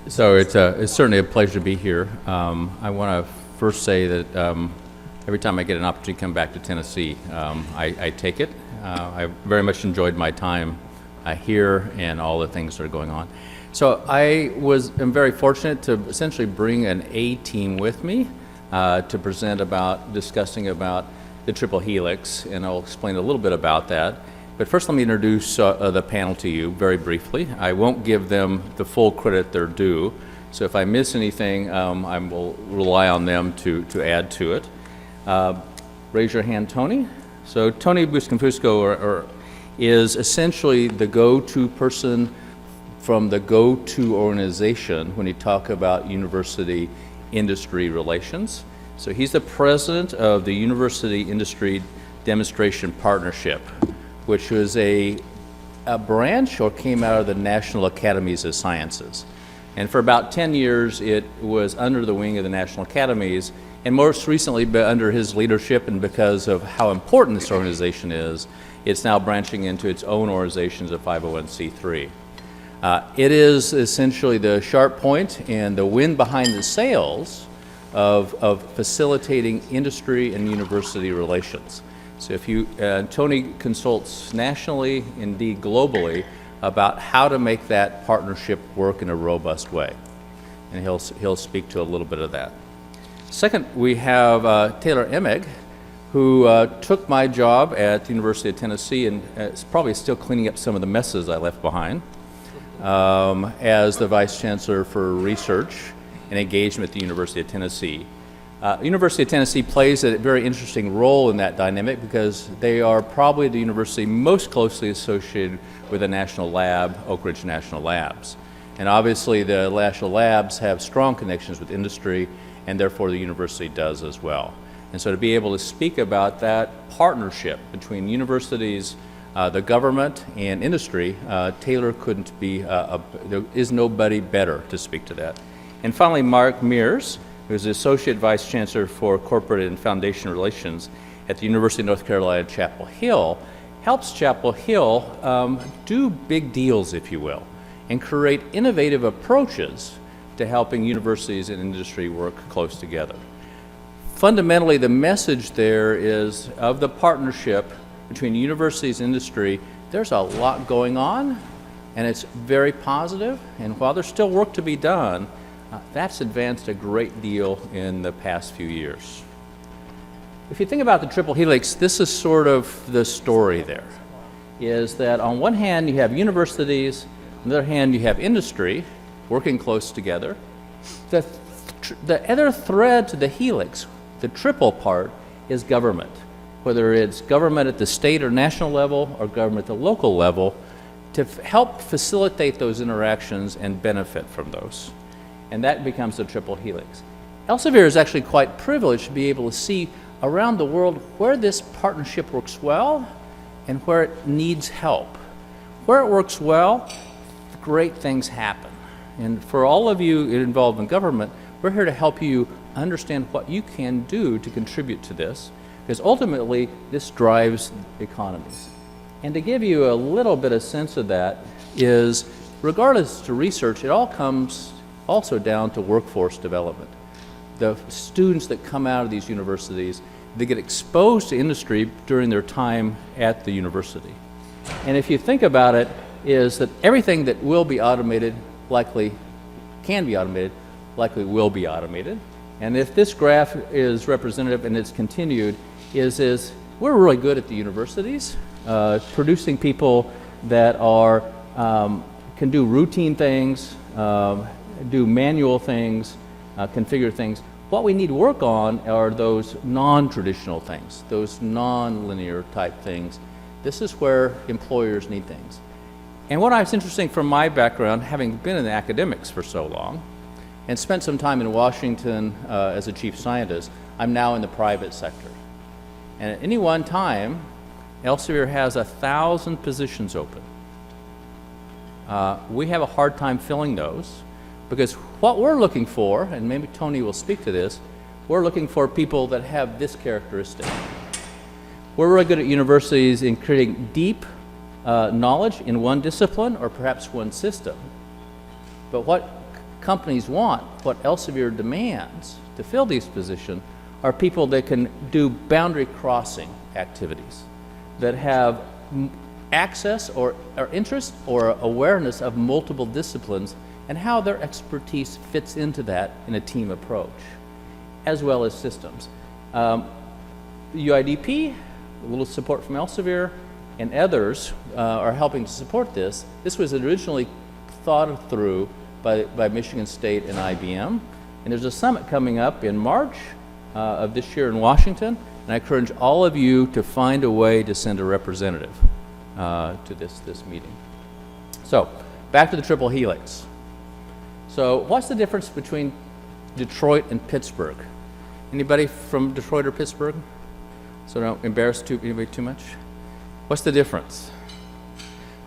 So it's certainly a pleasure to be here. I want to first say that every time I get an opportunity to come back to Tennessee, I take it. I very much enjoyed my time here and all the things that are going on. So am very fortunate to essentially bring an A team with me to present discussing about the triple helix, and I'll explain a little bit about that. But first, let me introduce the panel to you very briefly. I won't give them the full credit they're due, so if I miss anything, I will rely on them to add to it. Raise your hand, Tony. So Tony Busconfusco is essentially the go-to person from the go-to organization when you talk about university industry relations. So he's the president of the University Industry Demonstration Partnership, which was a branch or came out of the National Academies of Sciences. And for about 10 years, it was under the wing of the National Academies, and most recently, under his leadership and because of how important this organization is, it's now branching into its own organizations of 501c3. It is essentially the sharp point and the wind behind the sails of facilitating industry and university relations. So Tony consults nationally, indeed globally, about how to make that partnership work in a robust way. And he'll speak to a little bit of that. Second, we have Taylor Emig, who took my job at the University of Tennessee and is probably still cleaning up some of the messes I left behind as the Vice Chancellor for Research and Engagement at the University of Tennessee. University of Tennessee plays a very interesting role in that dynamic because they are probably the university most closely associated with a national lab, Oak Ridge National Labs. And obviously the national labs have strong connections with industry, and therefore the university does as well. And so to be able to speak about that partnership between universities, the government, and industry, Taylor couldn't be, there is nobody better to speak to that. And finally, Mark Mears, who's the Associate Vice Chancellor for Corporate and Foundation Relations at the University of North Carolina, Chapel Hill, helps Chapel Hill do big deals, if you will, and create innovative approaches to helping universities and industry work close together. Fundamentally, the message there is of the partnership between universities and industry, there's a lot going on, and it's very positive, and while there's still work to be done, that's advanced a great deal in the past few years. If you think about the triple helix, this is sort of the story there, is that on one hand you have universities, on the other hand you have industry working close together. The other thread to the helix, the triple part, is government, whether it's government at the state or national level or government at the local level, to help facilitate those interactions and benefit from those. And that becomes the triple helix. Elsevier is actually quite privileged to be able to see around the world where this partnership works well and where it needs help. Where it works well, great things happen. And for all of you involved in government, we're here to help you understand what you can do to contribute to this, because ultimately this drives economies. And to give you a little bit of sense of that is, regardless to research, it all comes also down to workforce development. The students that come out of these universities, they get exposed to industry during their time at the university. And if you think about it, is that everything that will be automated likely can be automated, likely will be automated. And if this graph is representative and it's continued, is we're really good at the universities, producing people that are, can do routine things, do manual things, configure things. What we need to work on are those non-traditional things, those non-linear type things. This is where employers need things. And what is interesting from my background, having been in the academics for so long, and spent some time in Washington as a chief scientist, I'm now in the private sector. And at any one time, Elsevier has 1,000 positions open. We have a hard time filling those, because what we're looking for, and maybe Tony will speak to this, we're looking for people that have this characteristic. We're really good at universities in creating deep knowledge in one discipline or perhaps one system. But what companies want, what Elsevier demands to fill these positions, are people that can do boundary crossing activities, that have access or interest or awareness of multiple disciplines and how their expertise fits into that in a team approach, as well as systems. UIDP, a little support from Elsevier, and others are helping to support this. This was originally thought through by Michigan State and IBM, and there's a summit coming up in March of this year in Washington, and I encourage all of you to find a way to send a representative to this meeting. So, back to the triple helix. So, what's the difference between Detroit and Pittsburgh? Anybody from Detroit or Pittsburgh? So don't embarrass anybody too much. What's the difference?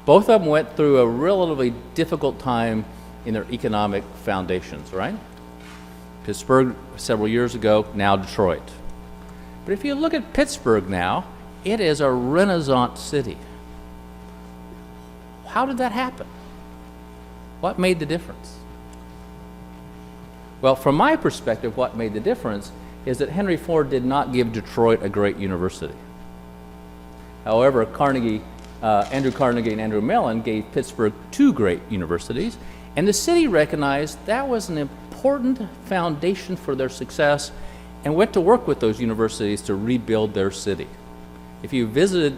Both of them went through a relatively difficult time in their economic foundations, right? Pittsburgh several years ago, now Detroit. But if you look at Pittsburgh now, it is a Renaissance city. How did that happen? What made the difference? Well, from my perspective, what made the difference is that Henry Ford did not give Detroit a great university. However, Andrew Carnegie and Andrew Mellon gave Pittsburgh 2 great universities, and the city recognized that was an important foundation for their success and went to work with those universities to rebuild their city. If you visited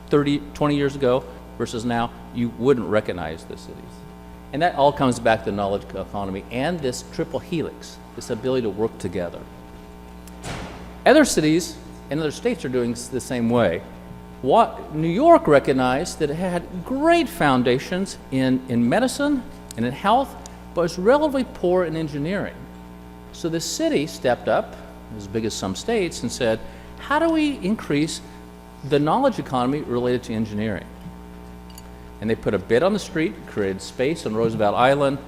20 years ago versus now, you wouldn't recognize the cities. And that all comes back to the knowledge economy and this triple helix, this ability to work together. Other cities and other states are doing the same way. New York recognized that it had great foundations in medicine and in health, but was relatively poor in engineering. So the city stepped up, as big as some states, and said, how do we increase the knowledge economy related to engineering? And they put a bid on the street, created space on Roosevelt Island,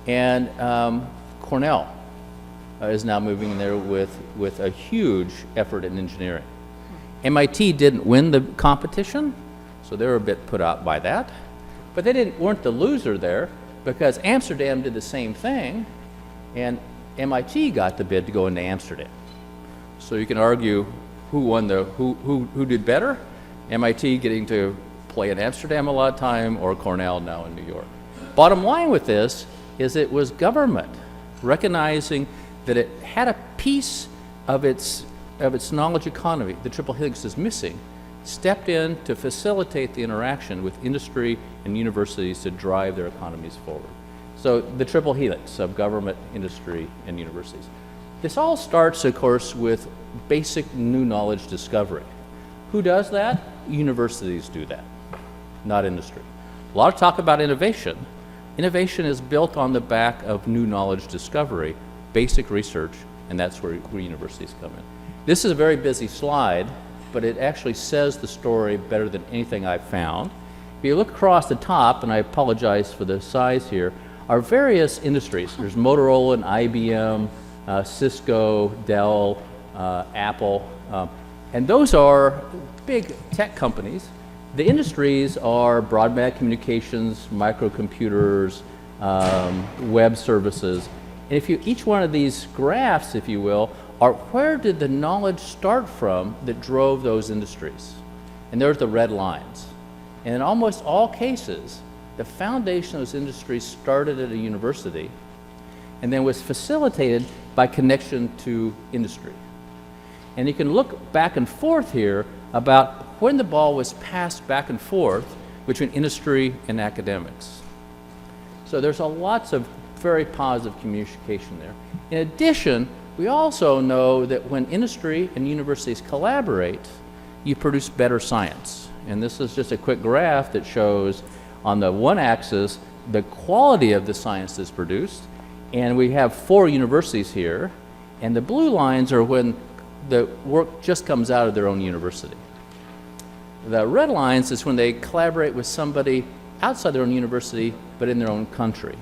and Cornell is now moving in there with a huge effort in engineering. MIT didn't win the competition, so they were a bit put out by that. But they weren't the loser there, because Amsterdam did the same thing, and MIT got the bid to go into Amsterdam. So you can argue who did better? MIT getting to play in Amsterdam a lot of time, or Cornell now in New York. Bottom line with this is it was government recognizing that it had a piece of its knowledge economy, the triple helix is missing, stepped in to facilitate the interaction with industry and universities to drive their economies forward. So the triple helix of government, industry, and universities. This all starts, of course, with basic new knowledge discovery. Who does that? Universities do that, not industry. A lot of talk about innovation. Innovation is built on the back of new knowledge discovery, basic research, and that's where universities come in. This is a very busy slide, but it actually says the story better than anything I've found. If you look across the top, and I apologize for the size here, are various industries. There's Motorola and IBM, Cisco, Dell, Apple, and those are big tech companies. The industries are broadband communications, microcomputers, web services. And if each one of these graphs, if you will, are where did the knowledge start from that drove those industries? And there's the red lines. And in almost all cases, the foundation of those industries started at a university and then was facilitated by connection to industry. And you can look back and forth here about when the ball was passed back and forth between industry and academics. So there's lots of very positive communication there. In addition, we also know that when industry and universities collaborate, you produce better science. And this is just a quick graph that shows on the one axis the quality of the science that's produced. And we have 4 universities here. And the blue lines are when the work just comes out of their own university. The red lines is when they collaborate with somebody outside their own university, but in their own country.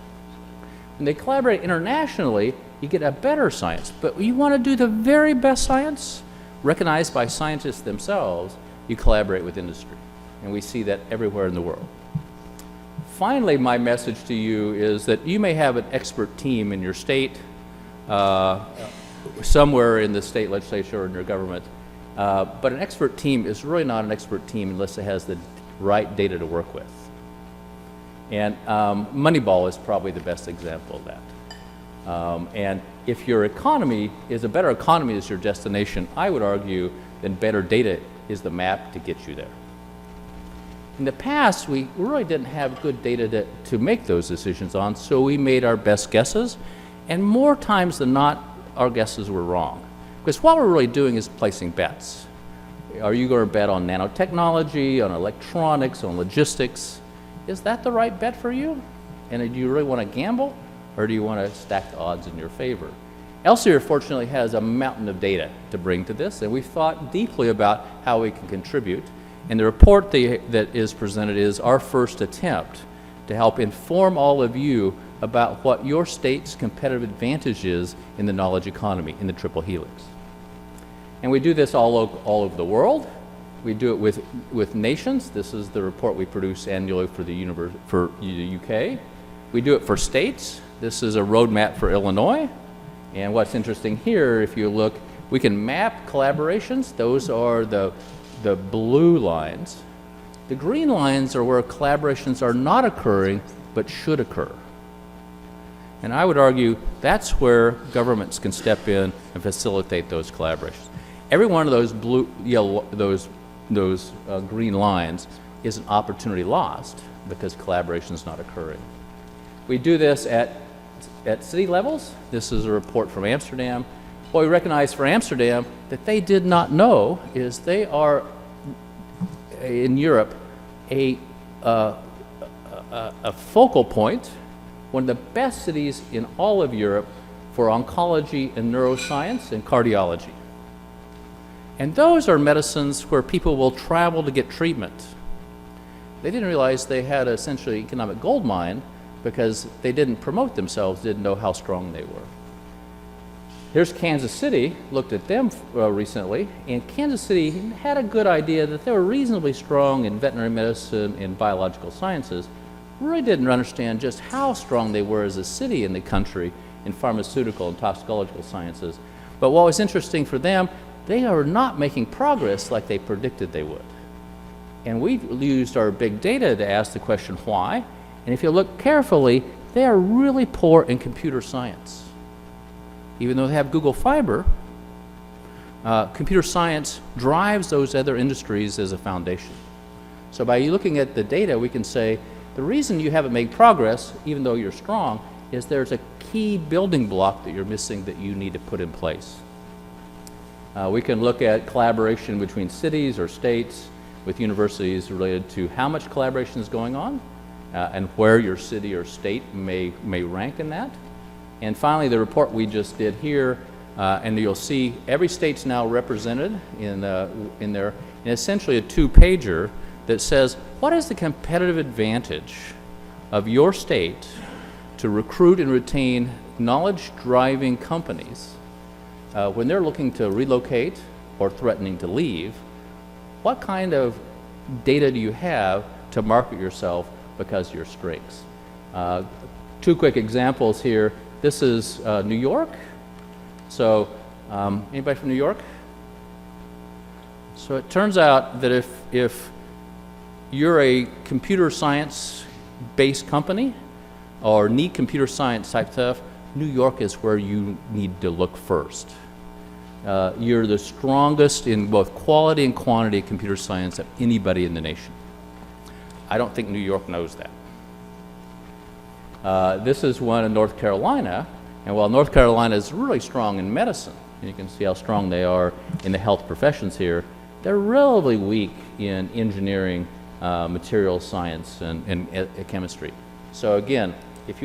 When they collaborate internationally, you get a better science. But you want to do the very best science, recognized by scientists themselves, you collaborate with industry. And we see that everywhere in the world. finally, my message to you is that you may have an expert team in your state, somewhere in the state legislature or in your government, but an expert team is really not an expert team unless it has the right data to work with. And Moneyball is probably the best example of that. And if your economy is a better economy as your destination, I would argue then better data is the map to get you there. In the past, we really didn't have good data to make those decisions on, so we made our best guesses, and more times than not, our guesses were wrong. Because what we're really doing is placing bets. Are you going to bet on nanotechnology, on electronics, on logistics? Is that the right bet for you? And do you really want to gamble, or do you want to stack the odds in your favor? Elsevier, fortunately, has a mountain of data to bring to this, and we've thought deeply about how we can contribute. And the report that is presented is our first attempt to help inform all of you about what your state's competitive advantage is in the knowledge economy, in the triple helix. And we do this all over the world. We do it with nations. This is the report we produce annually for the UK. We do it for states. This is a roadmap for Illinois. And what's interesting here, if you look, we can map collaborations. Those are the blue lines. The green lines are where collaborations are not occurring but should occur. And I would argue that's where governments can step in and facilitate those collaborations. Every one of those green lines is an opportunity lost because collaboration is not occurring. We do this at city levels. This is a report from Amsterdam. What we recognize for Amsterdam that they did not know is they are, in Europe, a focal point, one of the best cities in all of Europe for oncology and neuroscience and cardiology. And those are medicines where people will travel to get treatment. They didn't realize they had essentially economic gold mine because they didn't promote themselves, didn't know how strong they were. Here's Kansas City, looked at them recently, and Kansas City had a good idea that they were reasonably strong in veterinary medicine and biological sciences, really didn't understand just how strong they were as a city in the country in pharmaceutical and toxicological sciences. But what was interesting for them, they are not making progress like they predicted they would. And we used our big data to ask the question why, and if you look carefully, they are really poor in computer science. Even though they have Google Fiber, computer science drives those other industries as a foundation. So by looking at the data, we can say the reason you haven't made progress, even though you're strong, is there's a key building block that you're missing that you need to put in place. We can look at collaboration between cities or states with universities related to how much collaboration is going on and where your city or state may rank in that. And finally, the report we just did here, and you'll see every state's now represented in there, and essentially a two-pager that says, what is the competitive advantage of your state to recruit and retain knowledge-driving companies when they're looking to relocate or threatening to leave? What kind of data do you have to market yourself because of your strengths? Two quick examples here. This is New York. So anybody from New York? So it turns out that if you're a computer science based company or need computer science type stuff, New York is where you need to look first. You're the strongest in both quality and quantity of computer science of anybody in the nation. I don't think New York knows that. This is one in North Carolina, and while North Carolina is really strong in medicine, and you can see how strong they are in the health professions here, they're relatively weak in engineering, material science, and chemistry. So again, if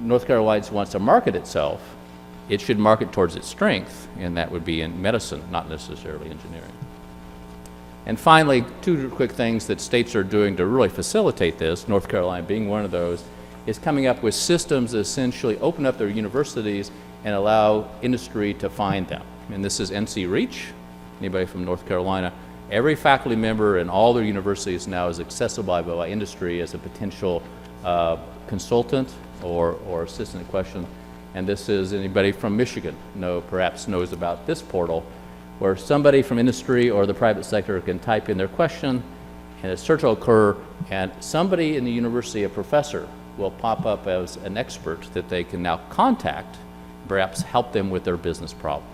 North Carolina wants to market itself, it should market towards its strength, and that would be in medicine, not necessarily engineering. And finally, two quick things that states are doing to really facilitate this, North Carolina being one of those, is coming up with systems that essentially open up their universities and allow industry to find them. And this is NC Reach. Anybody from North Carolina? Every faculty member in all their universities now is accessible by industry as a potential consultant or assistant question. And this is anybody from Michigan perhaps knows about this portal, where somebody from industry or the private sector can type in their question, and a search will occur, and somebody in the university, a professor, will pop up as an expert that they can now contact, perhaps help them with their business problem.